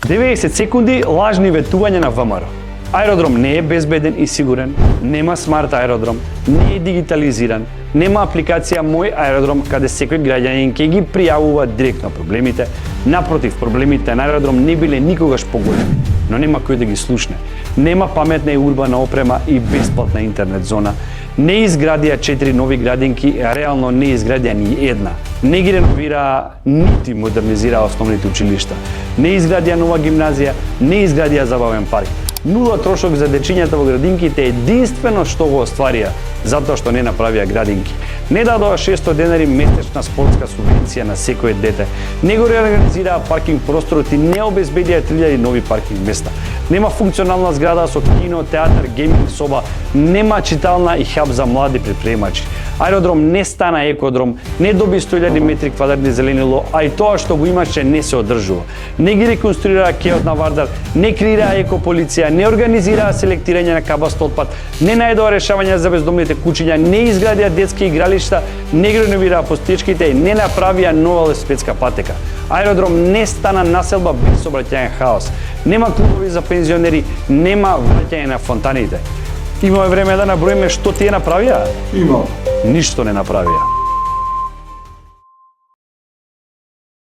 90 секунди лажни ветувања на ВМРО. Аеродром не е безбеден и сигурен, нема смарт аеродром, не е дигитализиран, нема апликација Мој аеродром каде секој граѓанин ќе ги пријавува директно проблемите. Напротив, проблемите на аеродром не биле никогаш поголеми, но нема кој да ги слушне. Нема паметна и урбана опрема и бесплатна интернет зона. Не изградија 4 нови градинки, а реално не изградија ни една. Не ги реновираа, нити модернизираа основните училишта. Не изградија нова гимназија, не изградија забавен парк. Нула трошок за дечињата во градинките е единствено што го остварија, затоа што не направија градинки. Не дадоа 600 денари месечна спортска субвенција на секое дете. Не го реорганизираа паркинг просторот и не обезбедија 3000 нови паркинг места. Нема функционална зграда со кино, театар, гейминг соба, нема читална и хаб за млади предприемачи. Аеродром не стана екодром, не доби 100.000 метри квадратни зеленило, а и тоа што го имаше не се одржува. Не ги реконструираа кеот на Вардар, не креираа екополиција, не организираа селектирање на кабаст отпад, не најдоа решавање за бездомните куќиња, не изградија детски игралишта, не ги реновираа постичките и не направија нова велосипедска патека. Аеродром не стана населба без сообраќајен хаос. Нема клубови за пензионери, нема враќање на фонтаните. Имаме време да наброиме што тие направија? Има. Ништо не направија.